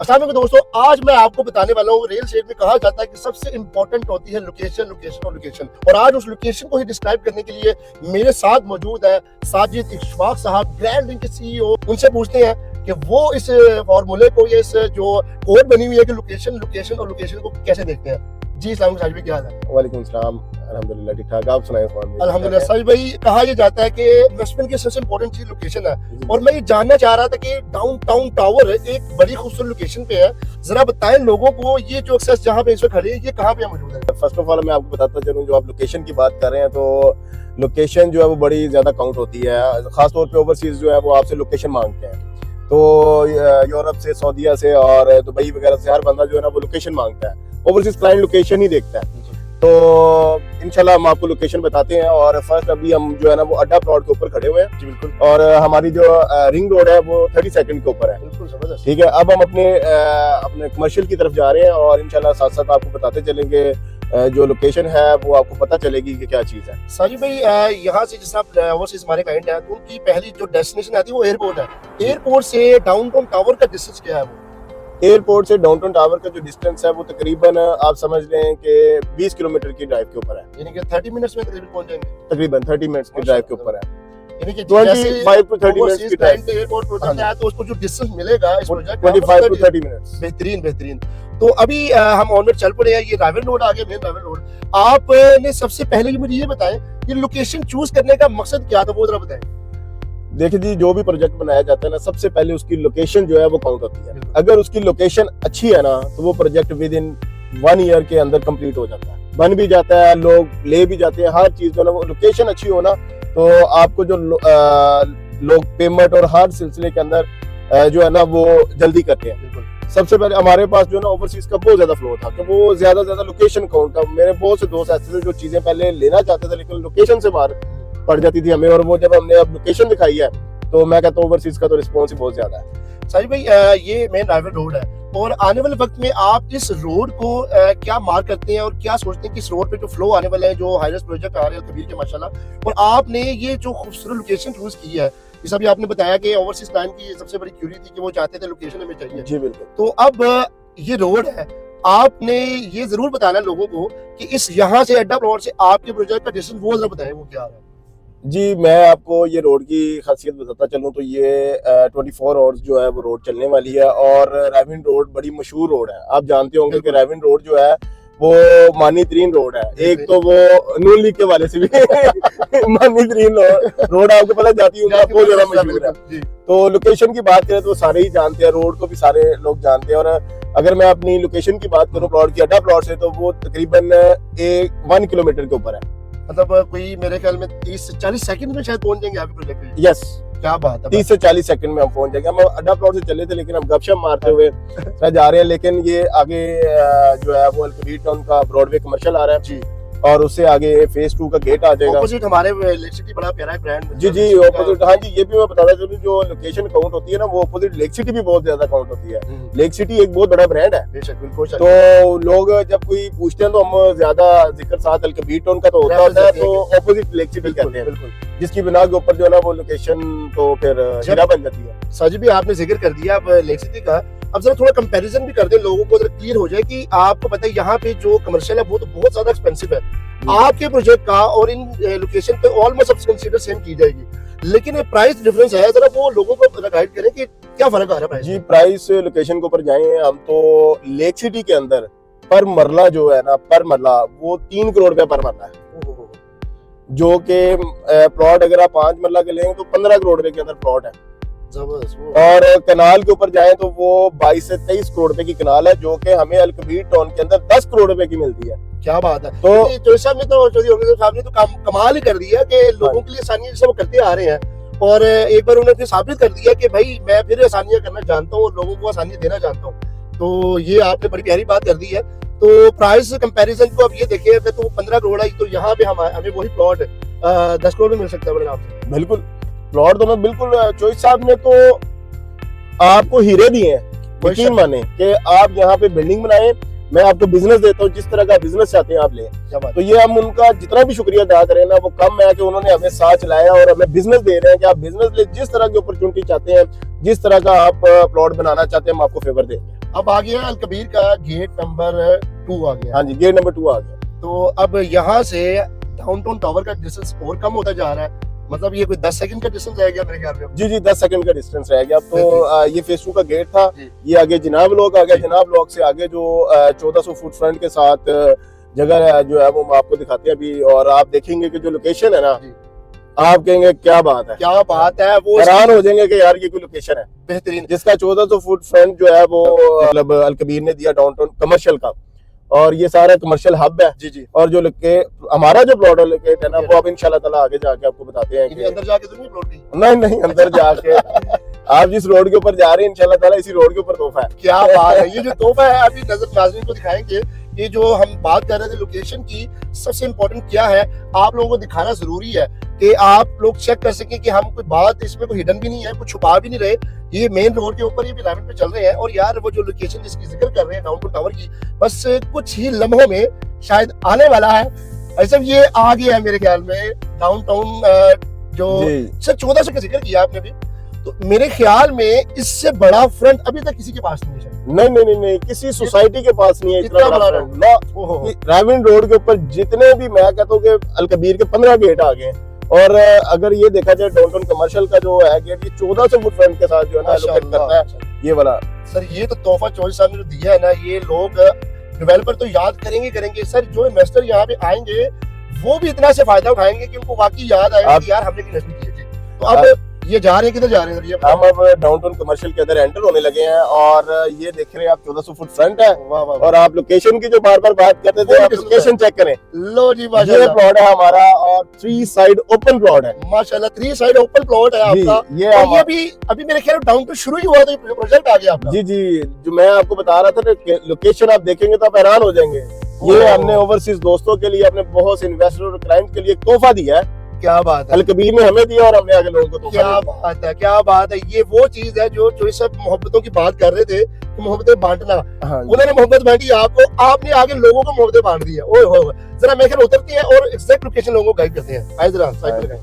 अस्सलाम वालेकुम दोस्तों, आज मैं आपको बताने वाला हूँ रियल एस्टेट में कहा जाता है कि सबसे इंपॉर्टेंट होती है लोकेशन लोकेशन और लोकेशन। और आज उस लोकेशन को ही डिस्क्राइब करने के लिए मेरे साथ मौजूद है साजिद इशफाक साहब, ग्रैंड लिंक के सीईओ। उनसे पूछते हैं कि वो इस फॉर्मूले को, या इस जो कोड बनी हुई है कि लोकेशन लोकेशन और लोकेशन को कैसे देखते हैं। जी साजिद भाई, क्या हाल है? वालेकुम सलाम, अल्हम्दुलिल्लाह ठीक ठाक। आप सुनाएं? अल्हम्दुलिल्लाह। साजिद भाई, कहा यह जाता है कि इन्वेस्टमेंट की सबसे इंपॉर्टेंट चीज लोकेशन है, और मैं ये जानना चाह रहा था कि डाउनटाउन टावर एक बड़ी खूबसूरत लोकेशन पे है, जरा बताएं लोगों को ये जो एक्सेस जहाँ पे इस वक्त खड़ी है ये कहाँ पे मौजूद है। फर्स्ट ऑफ ऑल मैं आपको बताता चलूं, जो आप लोकेशन की बात कर रहे हैं तो लोकेशन जो है वो बड़ी ज्यादा काउंट होती है। खासतौर पे ओवरसीज जो है वो आपसे लोकेशन मांगते हैं, तो यूरोप से, सऊदीया से और दुबई वगैरह से हर बंदा जो है ना वो लोकेशन मांगता है। ओवरसीज क्लाइंट लोकेशन ही देखता है। तो इंशाल्लाह हम आपको लोकेशन बताते हैं। और फर्स्ट अभी हम जो है ना वो अड्डा प्लॉट के ऊपर खड़े हुए हैं। जी बिल्कुल। और हमारी जो रिंग रोड है वो 30 सेकंड के ऊपर है। बिल्कुल जबरदस्त। ठीक है, अब हम अपने कमर्शियल की तरफ जा रहे हैं और इंशाल्लाह साथ साथ आपको बताते चलेंगे जो लोकेशन है वो आपको पता चलेगी कि क्या चीज है। साजिद भाई, यहाँ से जैसे आप ओवरसीज हमारे क्लाइंट है तो उनकी पहली जो डेस्टिनेशन आती है वो एयरपोर्ट है। एयरपोर्ट से डाउनटाउन टावर का डिस्टेंस क्या है? वो एयरपोर्ट से डाउनटाउन टावर का जो डिस्टेंस है वो तकरीबन आप समझ लें कि 20 किलोमीटर की ड्राइव के ऊपर है। यानी कि 30 मिनट्स में तकरीबन पहुंच जाएंगे। तकरीबन 30 मिनट्स की ड्राइव के ऊपर है। यानी कि 25 to 30 मिनट्स की ड्राइव। एयरपोर्ट प्रोजेक्ट है तो उसको जो डिस्टेंस मिलेगा इस प्रोजेक्ट 25 to 30 मिनट्स। बेहतरीन बेहतरीन। तो अभी हम ऑनवर्ड चल पड़े हैं। ये रावल रोड आ गया, मेन रावल रोड। आपने सबसे पहले मुझे ये बताएं कि लोकेशन चूज करने का मकसद क्या था, वो जरा बताएं। देखिए जी, जो भी प्रोजेक्ट बनाया जाता है ना, सबसे पहले उसकी लोकेशन जो है वो काउंट होती है। अगर उसकी लोकेशन अच्छी है ना तो वो प्रोजेक्ट विद इन 1 ईयर के अंदर कंप्लीट हो जाता है, बन भी जाता है, लोग ले भी जाते हैं। हर चीज जो है ना वो लोकेशन अच्छी हो ना तो आपको जो लोग पेमेंट और हर सिलसिले के अंदर जो है ना वो जल्दी करते हैं। सबसे पहले हमारे पास जो है ना ओवरसीज का बहुत ज्यादा फ्लो था कि वो ज्यादा लोकेशन काउंट था। मेरे बहुत से दोस्त ऐसे थे जो चीजें पहले लेना चाहते थे लेकिन लोकेशन से बाहर पड़ जाती थी हमें, और वो जब हमने अब लोकेशन दिखाई है तो मैं कहता हूँ ओवरसीज का तो रिस्पॉन्स ही बहुत ज्यादा है। साजिद भाई, ये मेन रावल रोड है और आने वाले वक्त में आप इस रोड को क्या मार्क करते हैं और क्या सोचते हैं कि इस रोड पे जो फ्लो आने वाले हैं, जो हाईवेज प्रोजेक्ट आ रहे हैं कबीर के माशाल्लाह, और आपने ये जो खूबसूरत लोकेशन चूज की है, जैसा भी आपने बताया कि ओवरसीज क्लाइंट की सबसे बड़ी क्यूरी थी कि वो चाहते थे लोकेशन हमें चाहिए। जी बिल्कुल। तो अब ये रोड है, आपने ये जरूर बताना लोगों को कि इस यहाँ से अड्डा प्लॉट से आपके प्रोजेक्ट का डिस्टेंस वो जरा बताएं वो क्या है। जी, मैं आपको ये रोड की खासियत बताता चलूँ तो ये 24 आवर्स जो है वो रोड चलने वाली है। और रेविन रोड बड़ी मशहूर रोड है, आप जानते होंगे कि रेविन रोड जो है वो मानी तरीन रोड है। एक तो वो नून लीग के वाले से भी मानी तरीन रोड आपको पता जाती है, बहुत ज्यादा मशहूर है। तो लोकेशन की बात करें तो सारे ही जानते हैं, रोड को भी सारे लोग जानते हैं। और अगर मैं अपनी लोकेशन की बात करूँ प्लॉट की, अड्डा प्लॉट से, तो वो तकरीबन 1 किलोमीटर के ऊपर है। मतलब कोई मेरे ख्याल में 30 से 40 सेकंड में शायद पहुंच जाएंगे आपके प्रोजेक्ट पे। यस, क्या बात है। 30 से 40 सेकंड में हम पहुंच जाएंगे। हम अड्डा प्लॉट से चले थे लेकिन हम गपशप मारते हुए जा रहे हैं। लेकिन ये आगे जो है वो अल-कबीर टाउन का ब्रॉडवे कमर्शियल आ रहा है जी, और उससे आगे फेज 2 का गेट आ जाएगा। ऑपोजिट हमारे लेक सिटी बड़ा प्यारा ब्रांड। जी जी, ऑपोजिट। हाँ जी, ये भी मैं बताता चलूं, जो लोकेशन काउंट होती है ना वो ऑपोजिट लेक सिटी भी बहुत ज्यादा काउंट होती है। लेक सिटी एक बहुत बड़ा ब्रांड है। बेशक, बिल्कुल। तो लोग जब कोई पूछते हैं तो हम ज्यादा जिक्र साथ अल-कबीर टाउन का तो होता है, तो ऑपोजिट लेक सिटी कहते हैं, बिल्कुल, जिसकी बिना के ऊपर जो है ना वो लोकेशन तो फिर हीरा बन जाती है। साजिद भी आपने जिक्र कर दिया अब लेक सिटी का, अब जरा थोड़ा कंपैरिजन भी कर दे लोगों को, जरा क्लियर हो जाए कि आपको पता है यहाँ पे जो कमर्शियल है वो तो बहुत ज्यादा एक्सपेंसिव है आपके प्रोजेक्ट का, और इन लोकेशन पे ऑलमोस्ट सब कंसीडर सेम की जाएगी, लेकिन प्राइस डिफरेंस है। जरा वो लोगों को गाइड करें कि क्या फर्क आ रहा है प्राइस। जी, प्राइस लोकेशन के ऊपर जाएं हम तो लेक सिटी के अंदर पर मरला जो है ना, पर मरला वो 3 करोड़ रुपया पर मरला है, जो कि प्लॉट अगर आप 5 मरला के लेंगे तो 15 करोड़ रुपए के अंदर प्लॉट है। और कनाल के ऊपर जाएं तो वो 22 से 23 करोड़ रुपए की कनाल है, जो कि हमें अल-कबीर टाउन के अंदर 10 करोड़ रुपए की मिलती है। क्या बात है। तो साहब ने तो साहब ने तो कमाल ही कर दिया कि लोगों के लिए आसानियां सब करते आ रहे हैं, और एक बार उन्होंने साबित कर दिया कि भाई मैं फिर आसानियां करना जानता हूँ और लोगों को आसानियां देना जानता हूँ। तो ये आपने बड़ी प्यारी बात कर दी है। तो प्राइस कंपैरिजन को अब ये देखिए, तो 15 करोड़ है तो यहाँ पे हमें वही प्लॉट 10 करोड़ में मिल सकता है बड़े आपसे। बिल्कुल, प्लॉट तो मैं बिल्कुल चॉइस साहब ने तो आपको हीरे दिए हैं, यकीन माने कि आप यहाँ पे बिल्डिंग बनाए, मैं आपको बिजनेस देता हूँ, जिस तरह का बिजनेस चाहते हैं आप ले। तो ये हम उनका जितना भी शुक्रिया अदा करें ना वो कम है कि उन्होंने हमें साथ चलाया और हमें बिजनेस दे रहे हैं कि आप बिजनेस ले, जिस तरह की अपॉर्चुनिटी चाहते हैं, जिस तरह का आप प्लॉट बनाना चाहते हैं हम आपको फेवर देंगे। अब आ गया अल कबीर का गेट नंबर 2 आ गया। हाँ जी, गेट नंबर 2 आ गया। तो अब यहाँ से डाउनटाउन टावर का डिस्टेंस और कम होता जा रहा है, मतलब ये कोई 10 सेकंड का डिस्टेंस रह गया मेरे ख्याल में। जी 10 सेकंड का डिस्टेंस रह गया। तो ये फेज 2 का गेट था, जी। ये आगे जनाब लोग आ गया। जनाब लोग से आगे जो 1400 फुट फ्रंट के साथ जगह है जो है वो हम आपको दिखाते हैं अभी। और आप देखेंगे कि जो लोकेशन है ना, जी। आप कहेंगे क्या बात है, क्या बात है, वो हैरान हो जाएंगे कि यार ये कोई लोकेशन है बेहतरीन। जिसका 1400 फुट फ्रंट जो है वो मतलब अल कबीर ने दिया डाउनटाउन कमर्शियल का, और ये सारा कमर्शियल हब है। जी जी। और जो हमारा जो प्लॉट लोकेट है ना, वो अब इंशाल्लाह ताला आगे जाके आपको बताते हैं कि अंदर जाके तो नहीं प्लॉट की? नहीं अंदर जाके आप जिस रोड के ऊपर जा रहे हैं इंशाल्लाह ताला इसी रोड के ऊपर तोहफा है। क्या बात है, ये जो तोहफा है अभी नजर नाज़रीन को दिखाएंगे। ये जो हम बात कर रहे थे लोकेशन की, सबसे इम्पोर्टेंट क्या है आप लोगों को दिखाना जरूरी है कि आप लोग चेक कर सकें कि हम कोई बात इसमें कोई हिडन भी नहीं है, कुछ छुपा भी नहीं रहे। ये मेन रोड के ऊपर ये भी लाइन पे चल रहे हैं। और यार वो जो लोकेशन जिसकी जिक्र कर रहे हैं डाउनटाउन टावर की, बस कुछ ही लम्हों में शायद आने वाला है। ऐसा ये आ गया है मेरे ख्याल में डाउनटाउन जो सर 1400 का जिक्र किया आपने भी, तो मेरे ख्याल में इससे बड़ा फ्रंट अभी तक किसी के पास नहीं है। नहीं किसी सोसाइटी के पास नहीं है इतना बड़ा फ्रंट ना। राविन रोड के ऊपर जितने भी मैं कहता हूँ कि अल कबीर के 15 गेट आ गए। और अगर ये देखा जाए डाउनटाउन कमर्शियल का जो है गेट, ये 1400 फुट फ्रंट के साथ जो है ना लोकेट करता है ये वाला। सर ये तो तोहफा चौधरी साहब ने जो दिया है ना, ये लोग डेवलपर तो याद करेंगे सर। जो इन्वेस्टर यहाँ पे आएंगे वो भी इतना से फायदा उठाएंगे कि उनको वाकई याद आएगा कि यार हमने इन्वेस्टमेंट की थी। तो अब ये जा रहे हैं, किधर जा रहे हैं? हम अब डाउनटाउन कमर्शियल के अंदर एंटर होने लगे हैं। और ये देख रहे हैं आप 1400 फुट फ्रंट है। वाह वाह। और आप लोकेशन की जो बार बार बात करते थे, आप लोकेशन चेक करें। लो जी ये माशाल्लाह, प्लॉट है हमारा और 3 साइड ओपन प्लॉट है माशाल्लाह 3 साइड ओपन प्लॉट है आपका। ये भी अभी मेरे ख्याल में डाउनटाउन शुरू ही हुआ तो ये प्रोजेक्ट आ गया आपका। जी जो मैं आपको बता रहा था ना, लोकेशन आप देखेंगे तो आप हैरान हो जाएंगे। ये हमने ओवरसीज दोस्तों के लिए, अपने बहुत से इन्वेस्टर और क्लाइंट के लिए तोहफा दिया है। क्या बात है, अल कबीर ने हमें दिया और हमने आगे लोगों को क्या बात है, क्या बात है। ये वो चीज है जो सब मोहब्बतों की बात कर रहे थे, मोहब्बतें बांटना। उन्होंने मोहब्बत बांटी आपको, आपने आगे लोगों को मोहब्बतें बांट दी है। ओए होए, जरा मैं उतरते हैं और एग्जैक्ट लोकेशन लोगों को गाइड करते हैं। आइए जरा साइड पे लगाएं।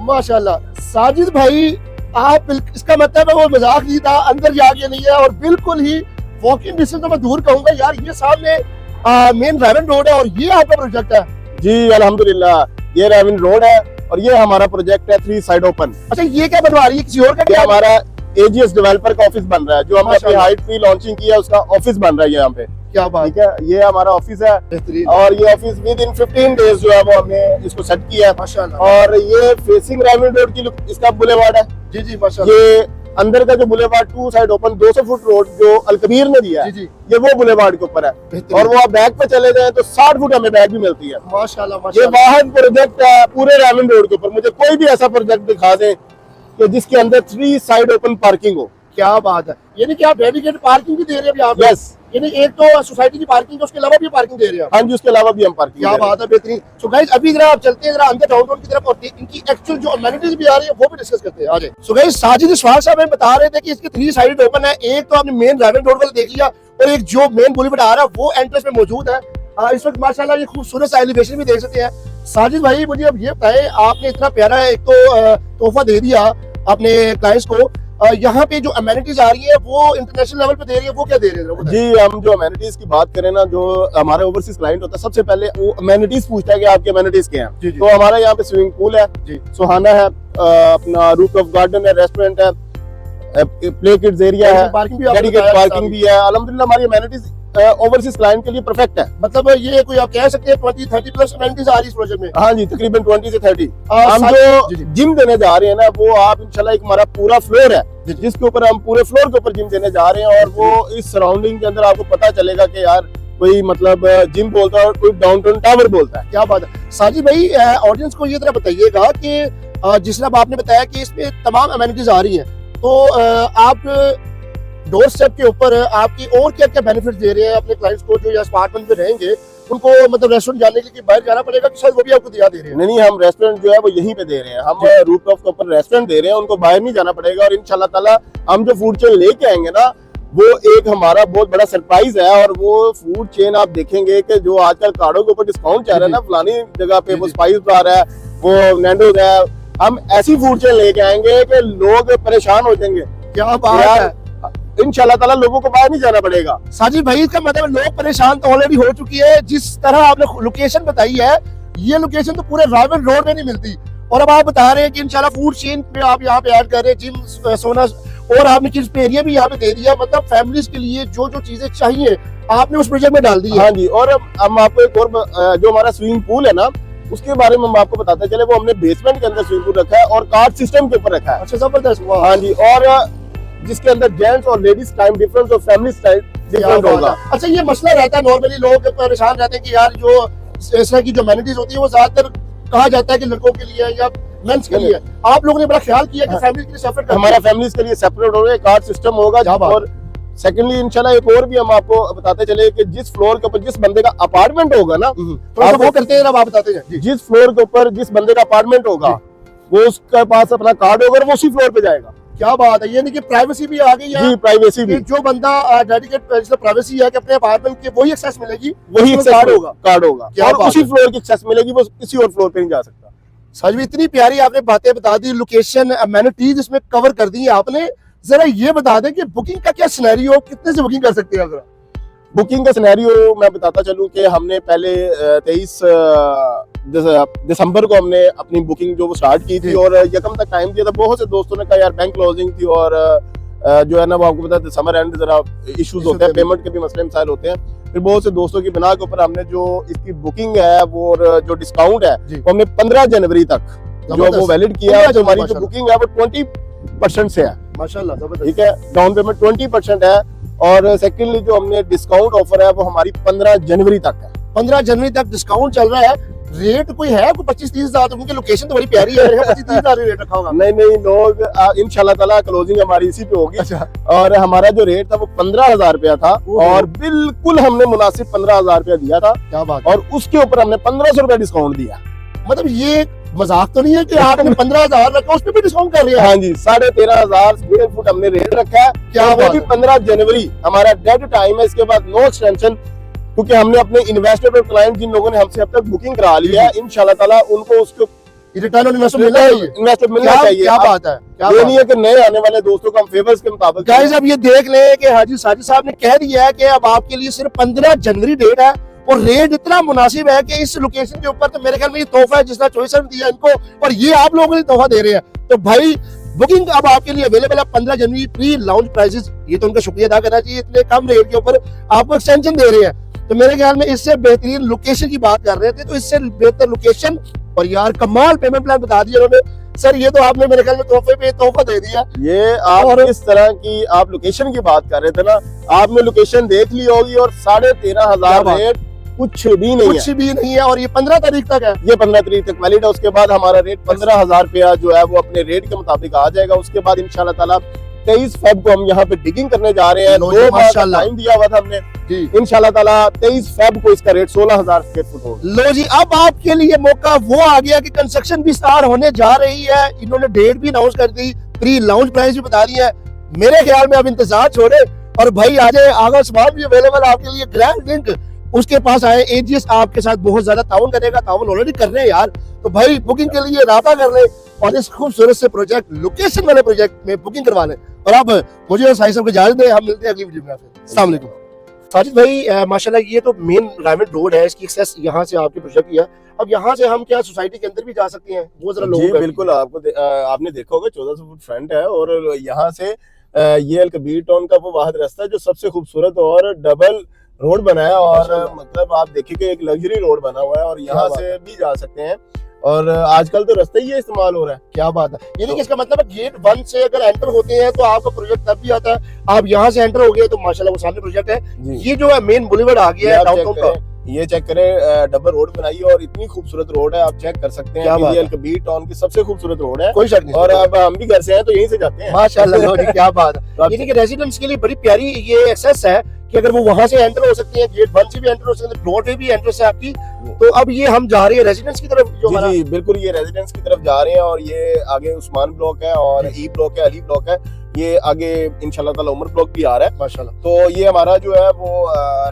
माशाल्लाह साजिद भाई, आप इसका मतलब है वो मजाक नहीं था, अंदर जाके नहीं है और बिल्कुल ही वॉकिंग डिस्टेंस तो मैं दूर कहूंगा यार। ये सामने मेन राविन रोड है और ये आपका प्रोजेक्ट है। जी अल्हम्दुलिल्लाह, ये राविन रोड है और ये हमारा प्रोजेक्ट है 3 साइड ओपन। अच्छा ये क्या बनवा रही है, किसी और का? ये हमारा एजीएस डेवलपर का ऑफिस बन रहा है, जो हमने अपनी हाइट फ्री लॉन्चिंग किया उसका ऑफिस बन रहा है यहाँ पे। क्या बात, ठीक है, ये हमारा ऑफिस है और ये ऑफिस विद इन 15 डेज जो है वो हमने इसको सेट किया है माशाल्लाह। और ये फेसिंग राविन रोड की इसका बुलेवार्ड है। जी जी माशाल्लाह। ये अंदर का जो boulevard 2 side open 200 foot road जो अल कबीर ने दिया है, ये वो बुलेवार्ड के ऊपर है। और वो आप बैक पे चले जाए तो 60 फुट हमें बैक भी मिलती है। माशाल्लाह ये वाहिद प्रोजेक्ट है पूरे राविन रोड के ऊपर। मुझे कोई भी ऐसा प्रोजेक्ट दिखा दे कि जिसके अंदर 3 साइड ओपन पार्किंग हो। क्या बात है, यानी कि आप डेडिकेटेड पार्किंग भी दे रहे हैं यहाँ पे? यस, यानी एक तो सोसाइटी की पार्किंग, उसके अलावा भी पार्किंग दे रहे हैं? हाँ जी, उसके अलावा भी हम पार्किंग। क्या बात है, बेहतरीन। सो गाइस अभी जरा आप चलते हैं जरा अंदर डाउनटाउन की तरफ और इनकी एक्चुअल जो अमेनिटीज भी आ रही है वो भी डिस्कस करते हैं। आ जाए। सो गाइस साजिद इस्फाक साहब हमें बता रहे थे कि इसके 3 साइड ओपन है। एक तो आपने मेन राविन रोड वाला देख लिया और एक जो मेन बुलेवार्ड आ रहा है वो एंट्रेंस में मौजूद है। इस वक्त माशाल्लाह ये खूबसूरत सा एलिवेशन भी देख सकते हैं। साजिद भाई मुझे अब ये बताएं, आपने इतना प्यारा एक तो तोहफा दे दिया अपने क्लाइंट्स को, यहाँ पे जो अमेनिटीज आ रही है वो इंटरनेशनल लेवल पे दे रही है, वो क्या दे रहे हैं? जी हम जो अमेनिटीज की बात करें ना, जो हमारे ओवरसीज क्लाइंट होता है सबसे पहले वो अमेनिटीज पूछता है कि आपके अमेनिटीज क्या हैं। तो हमारा यहाँ पे स्विमिंग पूल है, सुहाना है, अपना रूफटॉप गार्डन है, रेस्टोरेंट है, प्ले किड्स एरिया है, डेडिकेटेड पार्किंग भी है। अल्हम्दुलिल्लाह हमारी अमेनिटीज ओवरसीज क्लाइंट के लिए परफेक्ट है। मतलब ये कोई आप कह सकते हैं 20-30 प्लस अमेनिटीज आ रही है इस प्रोजेक्ट में? हाँ जी, तकरीबन 20 से 30। हम जो जिम देने जा रहे हैं ना, वो आप इंशाल्लाह एक हमारा पूरा फ्लोर है जिसके ऊपर हम पूरे फ्लोर के ऊपर जिम देने जा रहे हैं। और वो इस सराउंडिंग के अंदर आपको पता चलेगा कि यार कोई मतलब जिम बोलता है और कोई डाउनटाउन टावर बोलता है। क्या बात है। साजिद भाई ऑडियंस को ये तरह बताइएगा कि जिस तरह आपने बताया कि इसमें तमाम अमेनिटीज आ रही हैं, तो आप डोर स्टेप के ऊपर आपकी और क्या क्या बेनिफिट दे रहे हैं अपने क्लाइंट्स को जो अपार्टमेंट में रहेंगे? उनको मतलब रेस्टोरेंट जाने के लिए बाहर जाना पड़ेगा कि शायद वो भी आपको दिया दे रहे हैं? नहीं, हम रेस्टोरेंट जो है वो यहीं पे दे रहे हैं। हम रूफटॉप के ऊपर रेस्टोरेंट दे रहे हैं, उनको बाहर नहीं जाना पड़ेगा। और इंशाल्लाह ताला हम जो फूड चेन लेके आएंगे ना, वो एक हमारा बहुत बड़ा सरप्राइज है। और वो फूड चेन आप देखेंगे कि जो आजकल कार्डों के ऊपर डिस्काउंट चल रहा है ना, फलानी जगह पे वो स्पाइस बार है, वो नैंडोज है, हम ऐसी फूड चेन लेके आएंगे कि लोग परेशान हो जाएंगे। क्या बात है। इंशाल्लाह ताला लोगों को बाहर नहीं जाना पड़ेगा। साजिद भाई, इसका मतलब लोग परेशान तो ऑलरेडी हो चुकी है। जिस तरह आपने लोकेशन बताई है, ये लोकेशन तो पूरे रावल रोड में नहीं मिलती। और अब आप बता रहे हैं कि इंशाल्लाह फूड चेन पे आप यहाँ पे ऐड कर रहे हैं, जिम, सोना, और आपने किड्स पे एरिया भी यहाँ पे दे दिया। मतलब फैमिलीज के लिए जो जो चीजें चाहिए आपने उस प्रोजेक्ट में डाल दी है। हाँ जी, और अब हम आपको एक और जो हमारा स्विमिंग पूल है ना, उसके बारे में हम आपको बताते चले। वो हमने बेसमेंट के अंदर स्विमिंग पूल रखा है और कार्ड सिस्टम के ऊपर रखा है। अच्छा, जबरदस्त। हाँ जी, और जिसके अंदर जेंट्स और लेडीज टाइम डिफरेंस और फैमिली टाइम डिफरेंट होगा। अच्छा, ये मसला रहता है, नॉर्मली लोग परेशान रहते हैं कि यार जो इस तरह की जो अमेनिटीज होती है वो ज्यादातर कहा जाता है कि लड़कों के लिए या मेंस के लिए। आप लोगों ने बड़ा ख्याल किया कि फैमिली के लिए सेपरेट, हमारा फैमिलीज के लिए सेपरेट होगा, कार्ड सिस्टम होगा। और सेकेंडली इंशाल्लाह एक और भी हम आपको बताते चले कि जिस फ्लोर के ऊपर जिस बंदे का अपार्टमेंट होगा ना, तो वो करते हैं, आप बताते हैं, जिस फ्लोर के ऊपर जिस बंदे का अपार्टमेंट होगा वो उसके पास अपना कार्ड होगा, वो उसी फ्लोर पे जाएगा। क्या बात है, यानी कि प्राइवेसी भी आ गई है। जी, प्राइवेसी भी, जो बंदा डेडिकेट प्राइवेसी है कि अपने अपार्टमेंट के वही एक्सेस मिलेगी, वही कार्ड होगा, कार्ड होगा, और उसी फ्लोर की एक्सेस मिलेगी, वो किसी और फ्लोर पे नहीं जा सकता। सच में इतनी प्यारी आपने बातें बता दी, लोकेशन, अमेनिटीज इसमें कवर कर दी है आपने। जरा ये बता दें कि बुकिंग का क्या सिनेरियो, कितने से बुकिंग कर सकते हैं? जरा बुकिंग का सिनेरियो मैं बताता चलूं कि हमने पहले 23 दिसंबर को हमने अपनी बुकिंग जो वो स्टार्ट की थी, और यकम तक टाइम दिया था। बहुत से दोस्तों ने कहा यार बैंक क्लोजिंग थी, और जो है ना वो आपको पता है समर एंड जरा इश्यूज होते हैं, पेमेंट के भी मसले मसाइल होते हैं। फिर बहुत से दोस्तों की बिना के ऊपर हमने जो इसकी बुकिंग है वो और जो डिस्काउंट है वो हमने 15 जनवरी तक जो वो वैलिड किया है। जो हमारी जो बुकिंग है वो 20% से है, माशाल्लाह, ठीक है। डाउन पेमेंट 20% है, और सेकेंडली जो हमने डिस्काउंट ऑफर है वो हमारी 15 जनवरी तक है। 15 जनवरी तक डिस्काउंट चल रहा है। रेट कोई है कोई 25-30 हजार? क्योंकि लोकेशन तो बड़ी प्यारी है, 25-30 हजार रेट रखा होगा। नहीं, लोग इंशाल्लाह ताला क्लोजिंग हमारी इसी पे होगी। अच्छा। और हमारा जो रेट था वो 15,000 रुपया था, और बिल्कुल हमने मुनासिब 15,000 रुपया दिया था। क्या बात, और उसके ऊपर हमने 1500 रुपया डिस्काउंट दिया। मतलब ये मजाक तो नहीं है कि आपने 15,000 रखा उस पर भी डिस्काउंट कर रहे हैं? हाँ जी, 13,500 स्क्वायर फुट हमने रेट रखा है। क्या वो भी 15 जनवरी हमारा डेड टाइम है। इसके बाद नो एक्सटेंशन, क्योंकि हमने अपने इन्वेस्टर और क्लाइंट जिन लोगों ने हमसे अब तक बुकिंग करा ली है, इंशाल्लाह ताला उनको उसको रिटर्न ऑन इन्वेस्टमेंट मिलना चाहिए। क्या बात है, ये नहीं है कि नए आने वाले दोस्तों को हम फेवर्स के मुताबिक। गाइस, अब ये देख लें कि हाजी साजिद साहब ने कह दिया है कि अब आपके लिए सिर्फ 15 जनवरी डेट है, और रेट इतना मुनासिब है कि इस लोकेशन के ऊपर तो मेरे ख्याल में ये तोहफा है जिसका चॉइस दिया इनको, और ये आप लोगों को तोहफा दे रहे हैं। तो भाई बुकिंग अब आपके लिए अवेलेबल है 15 जनवरी, प्री लॉन्च प्राइसेस। ये तो उनका शुक्रिया अदा करना चाहिए, इतने कम रेट के ऊपर आपको एक्सटेंशन दे रहे हैं। तो मेरे ख्याल में इससे बेहतरीन लोकेशन की बात कर रहे थे, तो इससे बेहतर लोकेशन और यार कमाल पेमेंट प्लान बता दिया उन्होंने। सर ये तो आपने मेरे ख्याल में तोहफे पे तोहफा दे दिया। ये आप इस तरह की आप लोकेशन की बात कर रहे थे ना, आपने लोकेशन देख ली होगी, और 13,500 रेट कुछ भी नहीं है, और ये 15 तारीख तक है। ये 15 तारीख तक वैलिड है। उसके बाद हमारा रेट 15,000 रुपया जो है वो अपने रेट के मुताबिक आ जाएगा। उसके बाद इंशाल्लाह ताला 23 फेब को हम यहाँ पे डिगिंग करने जा रहे हैं। 2 माह का टाइम दिया हुआ था हमने, इंशाल्लाह ताला 23 फेब को इसका रेट 16,000 स्क्वायर फुट होगा। लो जी, अब आपके लिए मौका वो आ गया कि कंस्ट्रक्शन भी स्टार्ट होने जा रही है। इन्होंने डेट भी अनाउंस कर दी, प्री लॉन्च प्राइस भी बता दी है। मेरे ख्याल में अब इंतजार छोड़े और भाई आ जाए, आगा सामान भी अवेलेबल आपके लिए। ग्रैंड लिंक उसके पास आए, एजीएस आपके साथ बहुत ज्यादा ताउन करेगा, ताउन ऑलरेडी कर रहे हैं यार। तो भाई बुकिंग के लिए राब्ता कर ले और इस खूबसूरत से प्रोजेक्ट, लोकेशन वाले प्रोजेक्ट में बुकिंग करवा लें। और अब मुझे और साहिब को इजाजत दें, हम मिलते हैं अगली वीडियो में। अस्सलाम वालेकुम। साजिद भाई, माशाल्लाह ये तो मेन राइवल रोड है, इसकी एक्सेस यहाँ से आपके प्रोजेक्ट किया। अब यहाँ से हम क्या सोसाइटी के अंदर भी जा सकते हैं? वो जरा लोग बिल्कुल, आपने देखा होगा 1400 फुट फ्रंट है, और यहाँ से ये अल कबीर टाउन का वो वाहिद रास्ता है जो सबसे खूबसूरत और डबल रोड बनाया, और मतलब आप देखिए कि एक लग्जरी रोड बना हुआ है, और यहाँ से भी जा सकते हैं। और आजकल तो रास्ता ही इस्तेमाल हो रहा है। क्या बात है, यानी कि इसका मतलब गेट 1 से अगर एंटर होते हैं तो आपका प्रोजेक्ट तब भी आता है। आप यहाँ से एंटर हो गए तो माशाल्लाह वो सामने प्रोजेक्ट है। ये जो है मेन बुलेवार्ड आ गया है डाउनटाउन का। ये चेक करें, डबल रोड बनाई है और इतनी खूबसूरत रोड है, आप चेक कर सकते हैं। ये अल कबीर टाउन की सबसे खूबसूरत रोड है, कोई शक नहीं। और अब हम भी घर से हैं तो यहीं से जाते हैं। माशाल्लाह, क्या बात है। यानी कि रेजिडेंट्स के लिए बड़ी प्यारी ये एक्सेस है कि अगर वो वहां से एंटर हो सकते हैं, गेट 1 से भी एंटर हो सकते हैं, रोड पे भी एंट्रेंस है आपकी। तो अब ये हम जा रहे हैं रेजिडेंस की तरफ। जो जी बिल्कुल, ये रेजिडेंस की तरफ जा रहे हैं, और ये आगे उस्मान ब्लॉक है और ई ब्लॉक है, अली ब्लॉक है। ये आगे इंशाल्लाह ताला उमर ब्लॉक भी आ रहा है। माशाल्लाह। तो ये हमारा जो है वो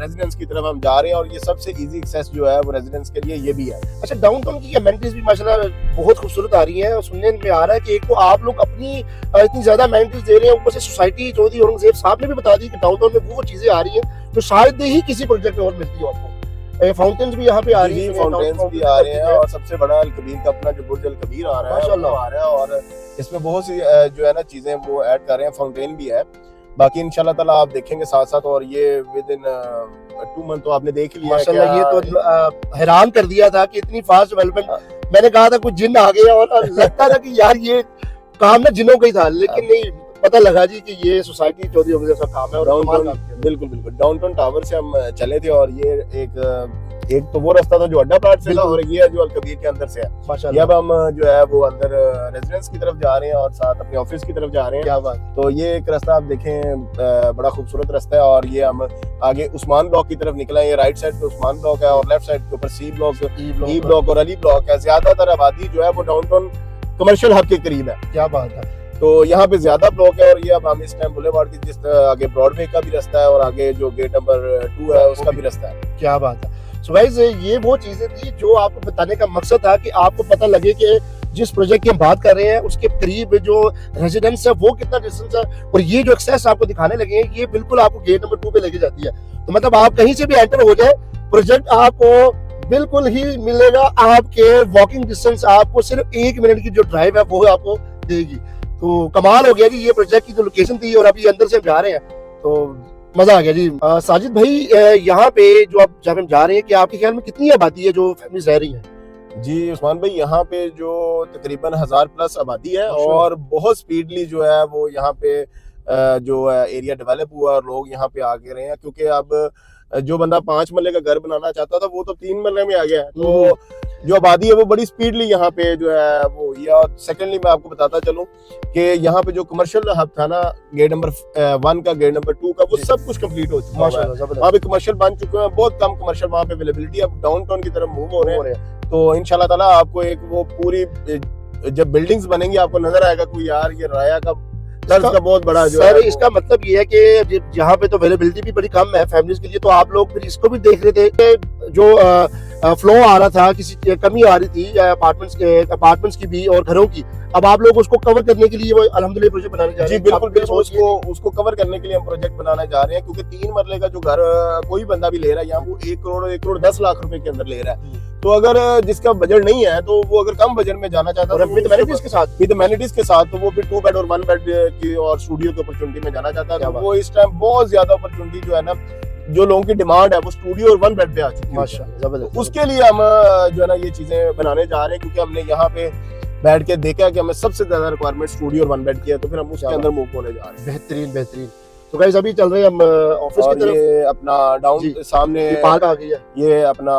रेजिडेंस की तरफ हम जा रहे हैं और ये सबसे इजी एक्सेस जो है वो रेजिडेंस के लिए ये भी है। अच्छा, डाउनटाउन की अमेनिटीज भी माशाल्लाह बहुत खूबसूरत आ रही हैं और सुनने में आ रहा है कि एक तो आप लोग अपनी इतनी ज्यादा अमेनिटीज दे रहे हैं, ऊपर से सोसाइटी चौधरी औरंगजेब साहब ने भी बता दी कि डाउनटाउन में वो चीजें आ रही हैं तो शायद ही किसी प्रोजेक्ट में और मिलती हो आपको। फाउंटेन्स भी यहाँ पे आ रही हैं, फाउंटेन्स भी आ रहे हैं और सबसे बड़ा अल कबीर का अपना जो बुर्ज अल कबीर आ रहा है वो आ रहा है और इसमें बहुत सी जो है ना चीजें वो ऐड कर रहे हैं, फाउंटेन भी है। बाकी इंशाल्लाह ताला आप देखेंगे साथ साथ और ये विद इन 2 मंथ तो आपने देख लिया माशाल्लाह। ये तो हैरान कर दिया था कि इतनी फास्ट डेवलपमेंट। मैंने कहा था कुछ जिन आ गए और लगता था कि यार ये काम ना जिनों का ही था, लेकिन नहीं, पता लगा जी कि ये सोसाइटी चौधरी औरंगजेब का काम है। और डाउनटाउन बिल्कुल डाउनटाउन टावर से हम चले थे और ये एक तो वो रास्ता था जो अड्डा प्लाट से था और ये है जो अल कबीर के अंदर से है। माशाल्लाह। अब हम जो है वो अंदर रेजिडेंस की तरफ जा रहे हैं और साथ अपने ऑफिस की तरफ जा रहे हैं। क्या बात। तो ये एक रास्ता आप देखें, बड़ा खूबसूरत रास्ता है और ये हम आगे उस्मान ब्लॉक की तरफ निकले हैं। ये राइट साइड पे उस्मान ब्लॉक है और लेफ्ट साइड के ऊपर सी ब्लॉक, ई ब्लॉक और अली ब्लॉक है। ज्यादातर आबादी जो है वो डाउनटाउन कमर्शियल हब के करीब है। क्या बात है। तो यहाँ पे ज्यादा ब्लॉक है और ये अब हम इस टाइम बुलेवार्ड की जिस आगे ब्रॉडवे का भी रास्ता है और आगे जो गेट नंबर 2 है उसका भी रास्ता है। क्या बात है। सो गाइस, ये वो चीजें थी जो आपको बताने का मकसद था कि आपको पता लगे कि जिस प्रोजेक्ट की हम बात कर रहे हैं उसके करीब जो रेजिडेंस है वो कितना डिस्टेंस है, और ये जो एक्सेस आपको दिखाने लगे हैं ये बिल्कुल आपको गेट नंबर 2 पे लेके जाती है। तो मतलब आप कहीं से भी एंटर हो जाए, प्रोजेक्ट आपको बिल्कुल ही मिलेगा, आपके वॉकिंग डिस्टेंस आपको सिर्फ 1 मिनट की जो ड्राइव है वो आपको देगी। तो कमाल हो गया जी ये प्रोजेक्ट की जो लोकेशन थी, और अभी अंदर से हम जा रहे हैं तो मजा आ गया जी। साजिद भाई, यहाँ पे जो आप जब हम जा रहे हैं कि आपके ख्याल में कितनी आबादी है जो फैमिलीज रह रही हैं? जी उस्मान भाई, यहाँ पे जो तकरीबन 1000 प्लस आबादी है और बहुत स्पीडली जो है वो यहाँ पे जो एरिया डेवलप हुआ और लोग यहाँ पे आगे रहे हैं, क्योंकि अब जो बंदा 5 मरले का घर बनाना चाहता था वो तो 3 मरले में आ गया है। तो जो आबादी है वो बड़ी स्पीडली यहाँ पे जो है वो ये। और सेकेंडली मैं आपको बताता चलूं कि यहाँ पे जो कमर्शियल हब था ना, गेट नंबर 1 का, गेट नंबर 2 का, वो सब कुछ कंप्लीट हो चुका है। वहाँ पे कमर्शियल बन चुके हैं, बहुत कम कमर्शियल वहाँ पे अवेलेबिलिटी, अब डाउनटाउन की तरफ मूव हो रहे हैं। तो इंशाल्लाह ताला आपको एक वो पूरी जब बिल्डिंग्स बनेंगी आपको नजर आएगा कोई यार ये राया का का बहुत बड़ा जो सर, इसका मतलब ये है कि यहाँ पे तो अवेलेबिलिटी भी बड़ी कम है फैमिलीज के लिए, तो आप लोग फिर इसको भी देख रहे थे कि जो फ्लो आ रहा था, किसी कमी आ रही थी अपार्टमेंट्स की भी और घरों की, अब आप लोग उसको कवर करने के लिए वो अल्हम्दुलिल्लाह प्रोजेक्ट बनाने जा रहे हैं। जी बिल्कुल, उसको कवर करने के लिए हम प्रोजेक्ट बनाने जा रहे हैं, क्योंकि 3 मरले का जो घर कोई बंदा भी ले रहा है यहाँ, वो 1 करोड़ 10 लाख रुपए के अंदर ले रहा है। तो अगर जिसका बजट नहीं है तो वो अगर कम बजट में जाना चाहता है विद अमेनिटीज के साथ तो वो फिर 2 बेड और 1 बेड की और स्टूडियो की अपॉर्चुनिटी में जाना चाहता है। तो वो इस टाइम बहुत ज्यादा अपॉर्चुनिटी जो है ना, जो लोगों की डिमांड है वो स्टूडियो और 1 बेड पे आ चुकी है। माशाल्लाह, उसके लिए हम जो है ना ये चीजें बनाने जा रहे हैं, क्योंकि हमने यहाँ पे बैठ के देखा कि हमें सबसे ज्यादा रिक्वायरमेंट स्टूडियो और 1 बेड की है, तो फिर हम उसके अंदर मूव होने जा रहे हैं। बेहतरीन। तो गाइस, अभी चल रहे हैं हम ऑफिस की तरफ। ये अपना डाउन सामने पार्क आ गई है, ये अपना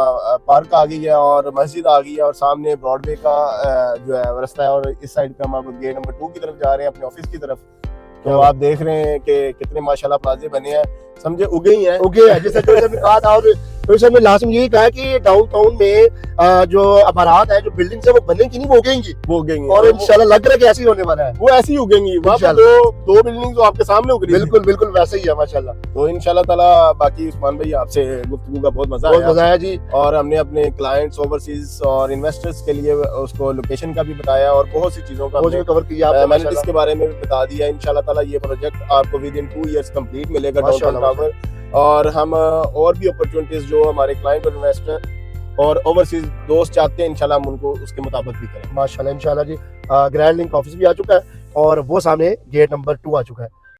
पार्क आ गई है और मस्जिद आ गई है और सामने ब्रॉडवे का जो है रास्ता है, और इस साइड पे हम अब गेट नंबर 2 की तरफ जा रहे हैं अपने ऑफिस की तरफ। तो आप देख रहे हैं कि कितने माशाल्लाह प्लाजे बने हैं, समझे उगे हैं जैसा ने कहा था। और सर ने लास्ट में यही कहा कि डाउनटाउन में जो अमारात है, जो बिल्डिंग्स है वो बनेंगी नहीं, वो उगेंगी और इंशाल्लाह लग रहा है कि ऐसे ही होने वाला है, वो ऐसी ही उगेंगी। वहाँ पे दो बिल्डिंग्स जो आपके सामने उग रही है, बिल्कुल वैसे ही है माशाल्लाह। तो इंशाल्लाह ताला बाकी उस्मान भाई आपसे गुफ्तगू का बहुत मजा आया जी। और हमने अपने क्लाइंट्स ओवरसीज और इन्वेस्टर्स के लिए उसको लोकेशन का भी बताया और बहुत सी चीजों का कवर किया, मैंने इसके बारे में भी बता दिया। इंशाल्लाह ताला ये प्रोजेक्ट आपको विद इन 2 इयर्स कंप्लीट मिलेगा डाउनटाउन टावर, और हम और भी अपॉर्चुनिटीज जो हमारे क्लाइंट और इन्वेस्टर और ओवरसीज दोस्त चाहते हैं इंशाल्लाह हम उनको उसके मुताबिक भी करें। माशाल्लाह, इंशाल्लाह जी। ग्रैंड लिंक ऑफिस भी आ चुका है और वो सामने गेट नंबर 2 आ चुका है।